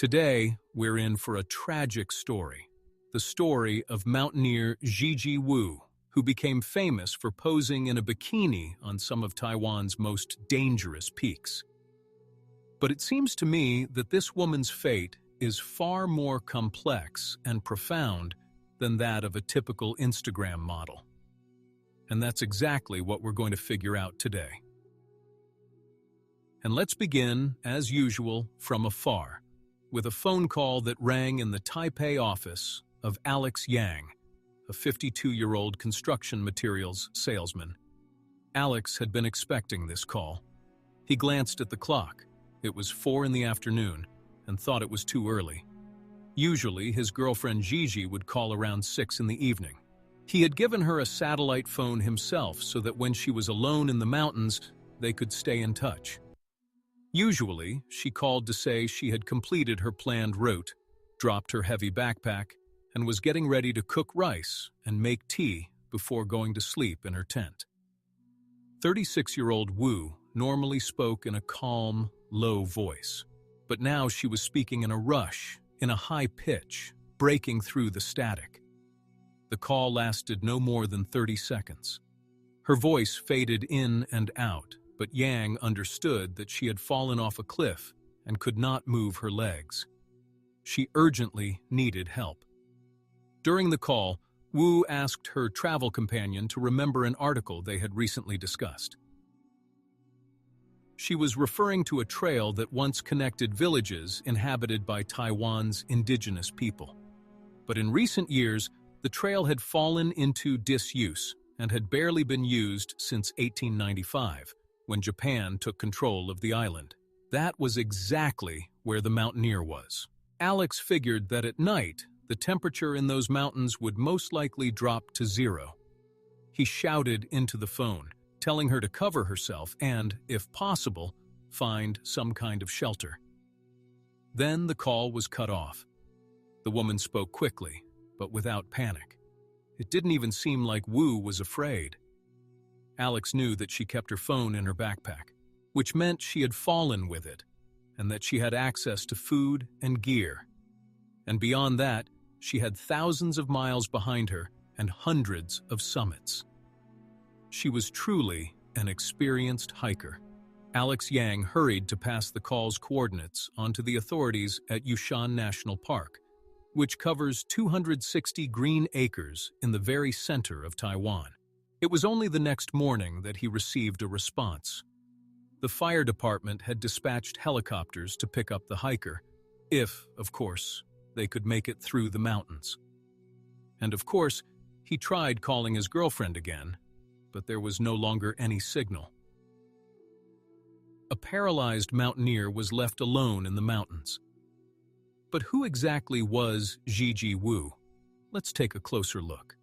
Today, we're in for a tragic story. The story of mountaineer Gigi Wu, who became famous for posing in a bikini on some of Taiwan's most dangerous peaks. But it seems to me that this woman's fate is far more complex and profound than that of a typical Instagram model. And that's exactly what we're going to figure out today. And let's begin, as usual, from afar, with a phone call that rang in the Taipei office of Alex Yang, a 52-year-old construction materials salesman. Alex had been expecting this call. He glanced at the clock. It was 4 in the afternoon, and thought it was too early. Usually, his girlfriend Gigi would call around 6 in the evening. He had given her a satellite phone himself so that when she was alone in the mountains, they could stay in touch. Usually, she called to say she had completed her planned route, dropped her heavy backpack, and was getting ready to cook rice and make tea before going to sleep in her tent. 36-year-old Wu normally spoke in a calm, low voice, but now she was speaking in a rush, in a high pitch, breaking through the static. The call lasted no more than 30 seconds. Her voice faded in and out, but Yang understood that she had fallen off a cliff and could not move her legs. She urgently needed help. During the call, Wu asked her travel companion to remember an article they had recently discussed. She was referring to a trail that once connected villages inhabited by Taiwan's indigenous people. But in recent years, the trail had fallen into disuse and had barely been used since 1895, when Japan took control of the island. That was exactly where the mountaineer was. Alex figured that at night, the temperature in those mountains would most likely drop to 0. He shouted into the phone, telling her to cover herself and, if possible, find some kind of shelter. Then the call was cut off. The woman spoke quickly, but without panic. It didn't even seem like Wu was afraid. Alex knew that she kept her phone in her backpack, which meant she had fallen with it, and that she had access to food and gear. And beyond that, she had thousands of miles behind her and hundreds of summits. She was truly an experienced hiker. Alex Yang hurried to pass the call's coordinates on to the authorities at Yushan National Park, which covers 260 green acres in the very center of Taiwan. It was only the next morning that he received a response. The fire department had dispatched helicopters to pick up the hiker, if, of course, they could make it through the mountains. And of course, he tried calling his girlfriend again, but there was no longer any signal. A paralyzed mountaineer was left alone in the mountains. But who exactly was Gigi Wu? Let's take a closer look.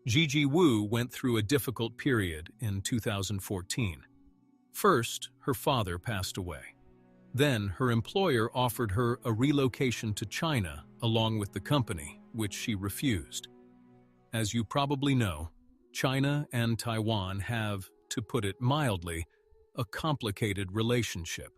Gigi Wu went through a difficult period in 2014. First, her father passed away. Then, her employer offered her a relocation to China along with the company, which she refused. As you probably know, China and Taiwan have, to put it mildly, a complicated relationship.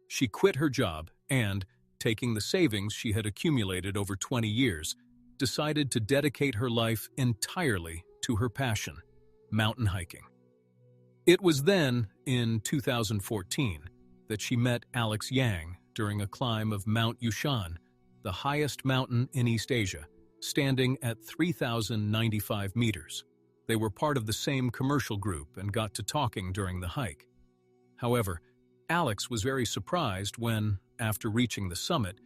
She quit her job and, taking the savings she had accumulated over 20 years, decided to dedicate her life entirely to her passion, mountain hiking. It was then, in 2014, that she met Alex Yang during a climb of Mount Yushan, the highest mountain in East Asia, standing at 3,095 meters. They were part of the same commercial group and got to talking during the hike. However, Alex was very surprised when, after reaching the summit,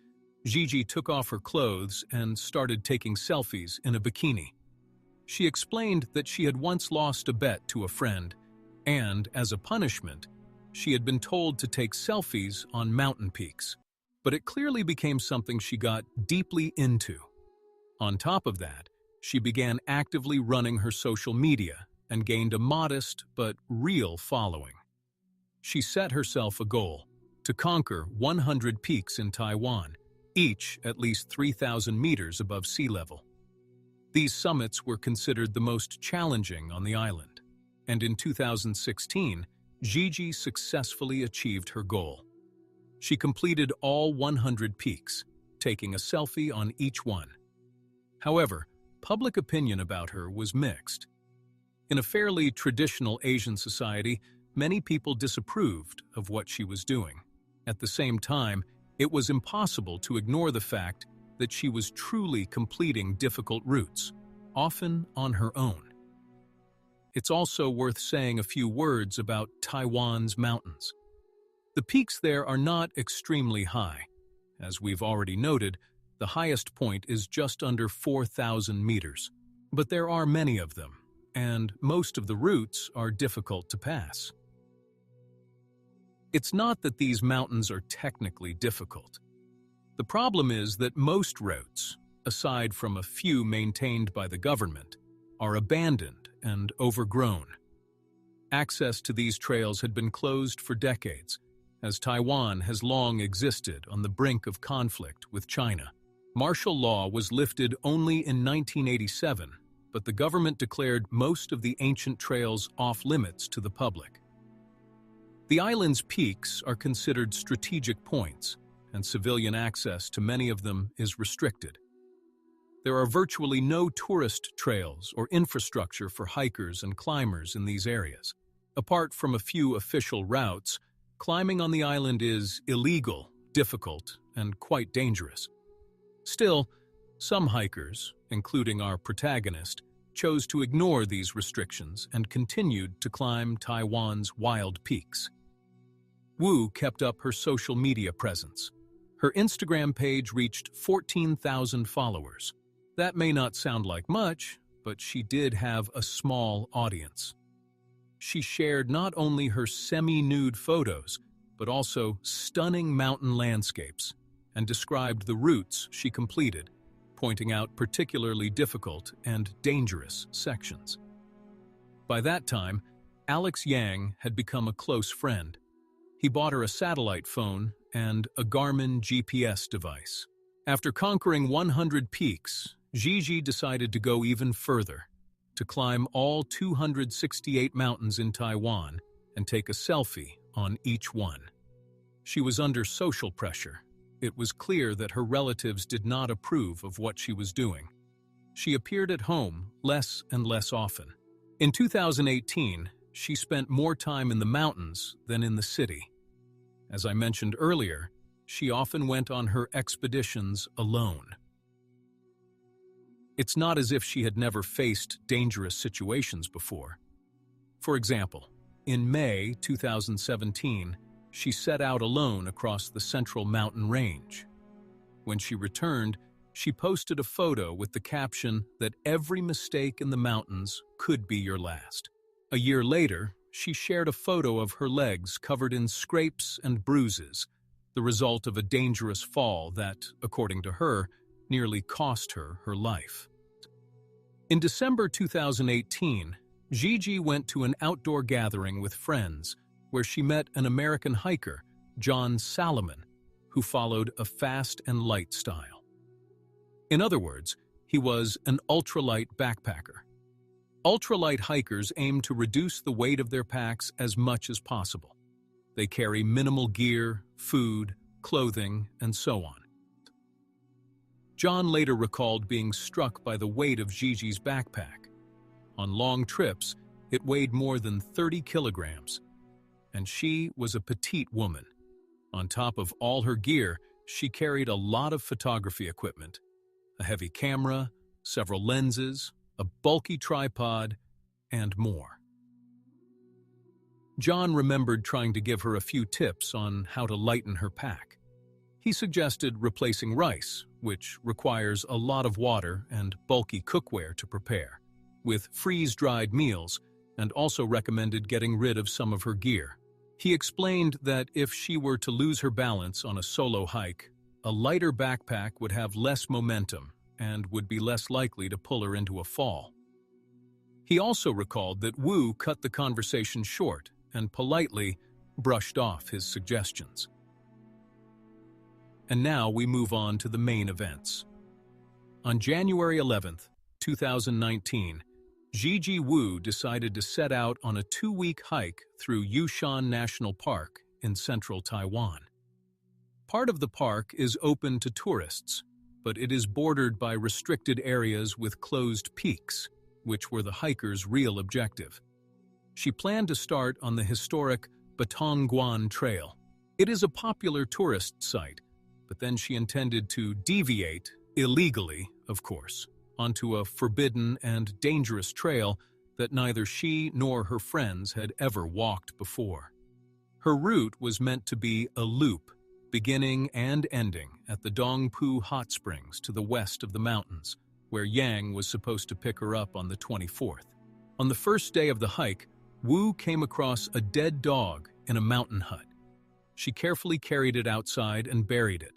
Gigi took off her clothes and started taking selfies in a bikini. She explained that she had once lost a bet to a friend, and, as a punishment, she had been told to take selfies on mountain peaks. But it clearly became something she got deeply into. On top of that, she began actively running her social media and gained a modest but real following. She set herself a goal to conquer 100 peaks in Taiwan, each at least 3,000 meters above sea level. These summits were considered the most challenging on the island, and in 2016, Gigi successfully achieved her goal. She completed all 100 peaks, taking a selfie on each one. However, public opinion about her was mixed. In a fairly traditional Asian society, many people disapproved of what she was doing. At the same time, it was impossible to ignore the fact that she was truly completing difficult routes, often on her own. It's also worth saying a few words about Taiwan's mountains. The peaks there are not extremely high. As we've already noted, the highest point is just under 4,000 meters. But there are many of them, and most of the routes are difficult to pass. It's not that these mountains are technically difficult. The problem is that most routes, aside from a few maintained by the government, are abandoned and overgrown. Access to these trails had been closed for decades, as Taiwan has long existed on the brink of conflict with China. Martial law was lifted only in 1987, but the government declared most of the ancient trails off-limits to the public. The island's peaks are considered strategic points, and civilian access to many of them is restricted. There are virtually no tourist trails or infrastructure for hikers and climbers in these areas. Apart from a few official routes, climbing on the island is illegal, difficult, and quite dangerous. Still, some hikers, including our protagonist, chose to ignore these restrictions and continued to climb Taiwan's wild peaks. Wu kept up her social media presence. Her Instagram page reached 14,000 followers. That may not sound like much, but she did have a small audience. She shared not only her semi-nude photos, but also stunning mountain landscapes, and described the routes she completed, pointing out particularly difficult and dangerous sections. By that time, Alex Yang had become a close friend. He bought her a satellite phone and a Garmin GPS device. After conquering 100 peaks, Gigi decided to go even further, to climb all 268 mountains in Taiwan and take a selfie on each one. She was under social pressure. It was clear that her relatives did not approve of what she was doing. She appeared at home less and less often. In 2018, she spent more time in the mountains than in the city. As I mentioned earlier, she often went on her expeditions alone. It's not as if she had never faced dangerous situations before. For example, in May 2017, she set out alone across the Central Mountain Range. When she returned, she posted a photo with the caption that every mistake in the mountains could be your last. A year later, she shared a photo of her legs covered in scrapes and bruises, the result of a dangerous fall that, according to her, nearly cost her her life. In December 2018, Gigi went to an outdoor gathering with friends where she met an American hiker, John Salomon, who followed a fast and light style. In other words, he was an ultralight backpacker. Ultralight hikers aim to reduce the weight of their packs as much as possible. They carry minimal gear, food, clothing, and so on. John later recalled being struck by the weight of Gigi's backpack. On long trips, it weighed more than 30 kilograms, and she was a petite woman. On top of all her gear, she carried a lot of photography equipment, a heavy camera, several lenses, a bulky tripod, and more. John remembered trying to give her a few tips on how to lighten her pack. He suggested replacing rice, which requires a lot of water and bulky cookware to prepare, with freeze-dried meals, and also recommended getting rid of some of her gear. He explained that if she were to lose her balance on a solo hike, a lighter backpack would have less momentum and would be less likely to pull her into a fall. He also recalled that Wu cut the conversation short and politely brushed off his suggestions. And now we move on to the main events. On January 11th, 2019, Gigi Wu decided to set out on a 2-week hike through Yushan National Park in central Taiwan. Part of the park is open to tourists, but it is bordered by restricted areas with closed peaks, which were the hikers' real objective. She planned to start on the historic Batongguan Trail. It is a popular tourist site, but then she intended to deviate, illegally, of course, onto a forbidden and dangerous trail that neither she nor her friends had ever walked before. Her route was meant to be a loop, beginning and ending at the Dongpu Hot Springs to the west of the mountains, where Yang was supposed to pick her up on the 24th. On the first day of the hike, Wu came across a dead dog in a mountain hut. She carefully carried it outside and buried it.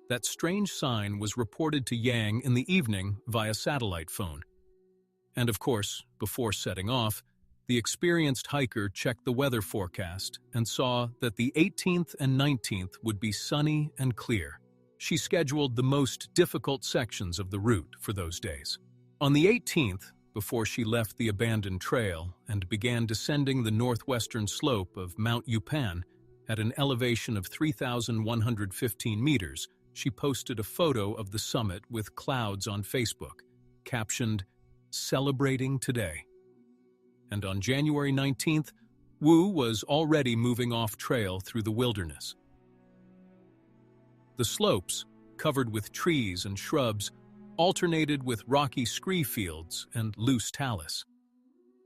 That strange sign was reported to Yang in the evening via satellite phone. And of course, before setting off, the experienced hiker checked the weather forecast and saw that the 18th and 19th would be sunny and clear. She scheduled the most difficult sections of the route for those days. On the 18th, before she left the abandoned trail and began descending the northwestern slope of Mount Yupan at an elevation of 3,115 meters, she posted a photo of the summit with clouds on Facebook, captioned, "Celebrating Today." And on January 19th, Wu was already moving off trail through the wilderness. The slopes, covered with trees and shrubs, alternated with rocky scree fields and loose talus.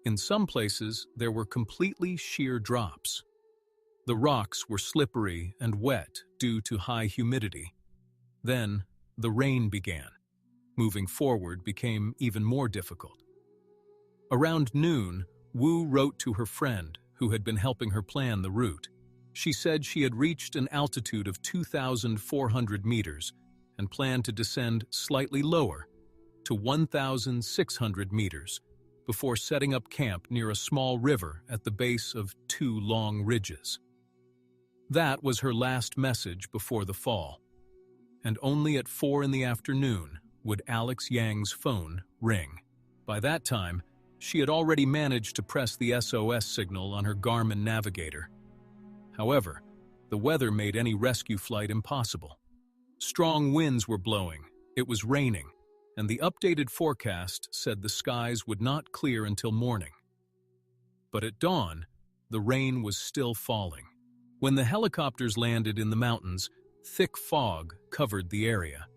In some places, there were completely sheer drops. The rocks were slippery and wet due to high humidity. Then, the rain began. Moving forward became even more difficult. Around noon, Wu wrote to her friend, who had been helping her plan the route. She said she had reached an altitude of 2,400 meters and planned to descend slightly lower, to 1,600 meters, before setting up camp near a small river at the base of two long ridges. That was her last message before the fall, and only at 4 in the afternoon would Alex Yang's phone ring. By that time, she had already managed to press the SOS signal on her Garmin navigator. However, the weather made any rescue flight impossible. Strong winds were blowing, it was raining, and the updated forecast said the skies would not clear until morning. But at dawn, the rain was still falling. When the helicopters landed in the mountains, thick fog covered the area.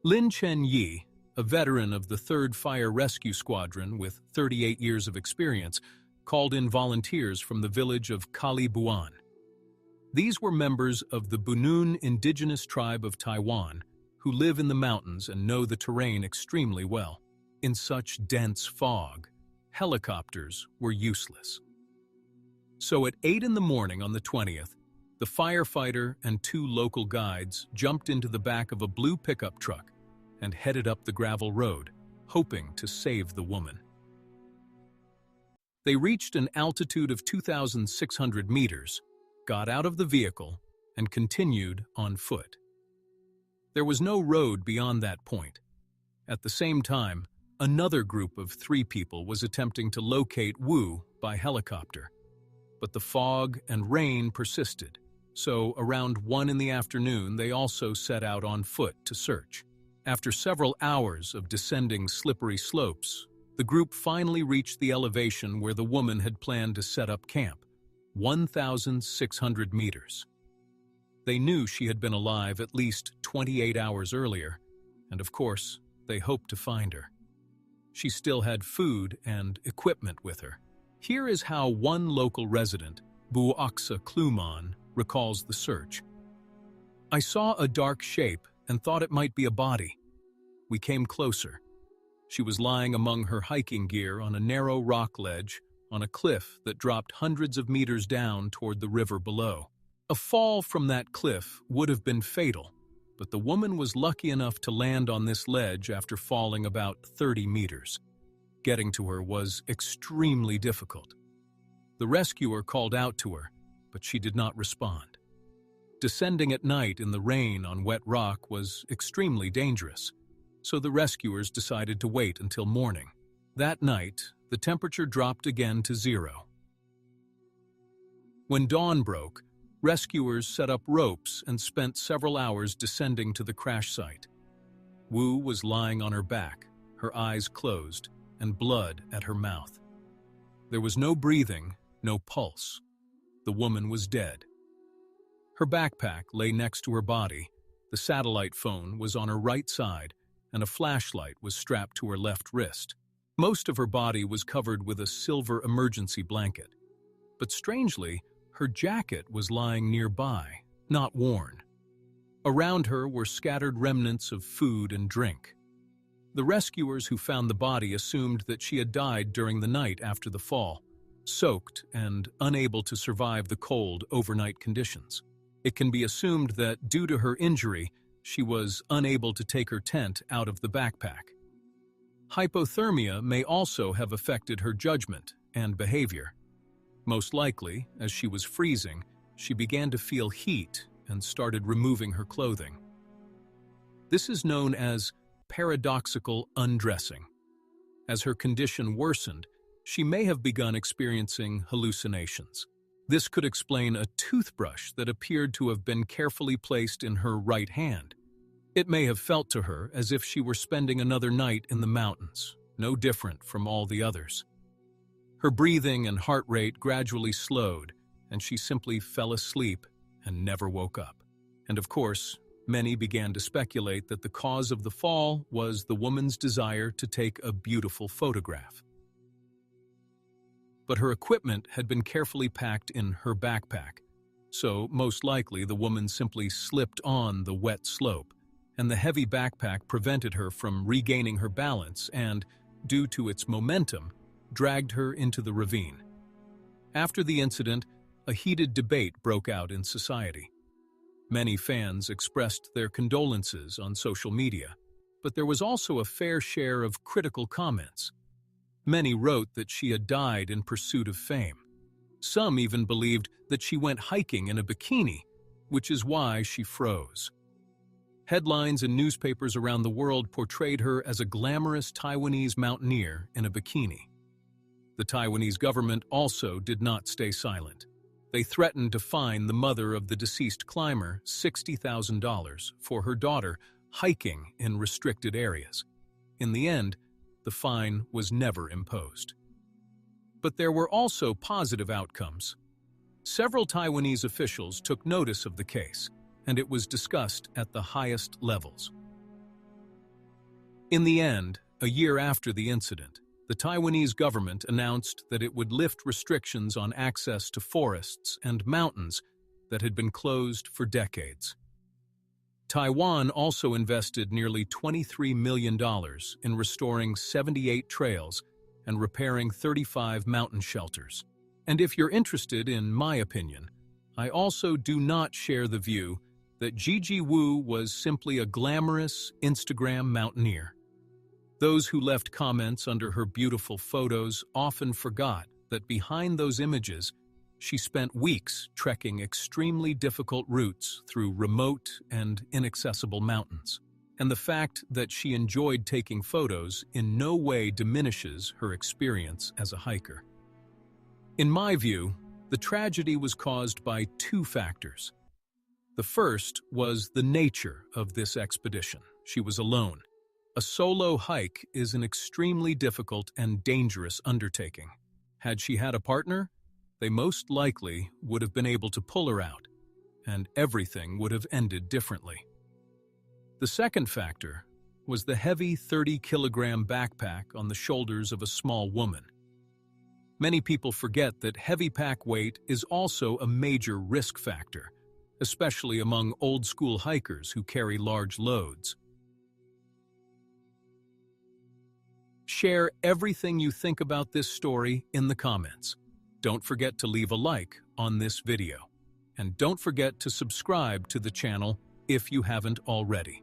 Lin Chen-yi, a veteran of the 3rd Fire Rescue Squadron with 38 years of experience, called in volunteers from the village of Kalibuan. These were members of the Bunun indigenous tribe of Taiwan, who live in the mountains and know the terrain extremely well. In such dense fog, helicopters were useless. So at 8 in the morning on the 20th, the firefighter and 2 local guides jumped into the back of a blue pickup truck and headed up the gravel road, hoping to save the woman. They reached an altitude of 2,600 meters, got out of the vehicle, and continued on foot. There was no road beyond that point. At the same time, another group of 3 people was attempting to locate Wu by helicopter. But the fog and rain persisted, so around 1 in the afternoon they also set out on foot to search. After several hours of descending slippery slopes, the group finally reached the elevation where the woman had planned to set up camp, 1,600 meters. They knew she had been alive at least 28 hours earlier, and of course, they hoped to find her. She still had food and equipment with her. Here is how one local resident, Buaksa Kluman, recalls the search. "I saw a dark shape and thought it might be a body. We came closer. She was lying among her hiking gear on a narrow rock ledge on a cliff that dropped hundreds of meters down toward the river below. A fall from that cliff would have been fatal, but the woman was lucky enough to land on this ledge after falling about 30 meters. Getting to her was extremely difficult. The rescuer called out to her, but she did not respond. Descending at night in the rain on wet rock was extremely dangerous, so the rescuers decided to wait until morning. That night, the temperature dropped again to 0. When dawn broke, Rescuers set up ropes and spent several hours descending to the crash site. Wu was lying on her back, her eyes closed, and blood at her mouth. There was no breathing, no pulse. The woman was dead. Her backpack lay next to her body, the satellite phone was on her right side, and a flashlight was strapped to her left wrist. Most of her body was covered with a silver emergency blanket. But strangely, her jacket was lying nearby, not worn. Around her were scattered remnants of food and drink. The rescuers who found the body assumed that she had died during the night after the fall, soaked and unable to survive the cold overnight conditions. It can be assumed that due to her injury, she was unable to take her tent out of the backpack. Hypothermia may also have affected her judgment and behavior. Most likely, as she was freezing, she began to feel heat and started removing her clothing. This is known as paradoxical undressing. As her condition worsened, she may have begun experiencing hallucinations. This could explain a toothbrush that appeared to have been carefully placed in her right hand. It may have felt to her as if she were spending another night in the mountains, no different from all the others. Her breathing and heart rate gradually slowed, and she simply fell asleep and never woke up. And of course, many began to speculate that the cause of the fall was the woman's desire to take a beautiful photograph. But her equipment had been carefully packed in her backpack, so most likely the woman simply slipped on the wet slope, and the heavy backpack prevented her from regaining her balance and, due to its momentum, dragged her into the ravine. After the incident, a heated debate broke out in society. Many fans expressed their condolences on social media, but there was also a fair share of critical comments. Many wrote that she had died in pursuit of fame. Some even believed that she went hiking in a bikini, which is why she froze. Headlines in newspapers around the world portrayed her as a glamorous Taiwanese mountaineer in a bikini. The Taiwanese government also did not stay silent. They threatened to fine the mother of the deceased climber $60,000 for her daughter hiking in restricted areas. In the end, the fine was never imposed. But there were also positive outcomes. Several Taiwanese officials took notice of the case, and it was discussed at the highest levels. In the end, a year after the incident, the Taiwanese government announced that it would lift restrictions on access to forests and mountains that had been closed for decades. Taiwan also invested nearly $23 million in restoring 78 trails and repairing 35 mountain shelters. And if you're interested in my opinion, I also do not share the view that Gigi Wu was simply a glamorous Instagram mountaineer. Those who left comments under her beautiful photos often forgot that behind those images, she spent weeks trekking extremely difficult routes through remote and inaccessible mountains. And the fact that she enjoyed taking photos in no way diminishes her experience as a hiker. In my view, the tragedy was caused by two factors. The first was the nature of this expedition. She was alone. A solo hike is an extremely difficult and dangerous undertaking. Had she had a partner, they most likely would have been able to pull her out, and everything would have ended differently. The second factor was the heavy 30-kilogram backpack on the shoulders of a small woman. Many people forget that heavy pack weight is also a major risk factor, especially among old-school hikers who carry large loads. Share everything you think about this story in the comments. Don't forget to leave a like on this video. And don't forget to subscribe to the channel if you haven't already.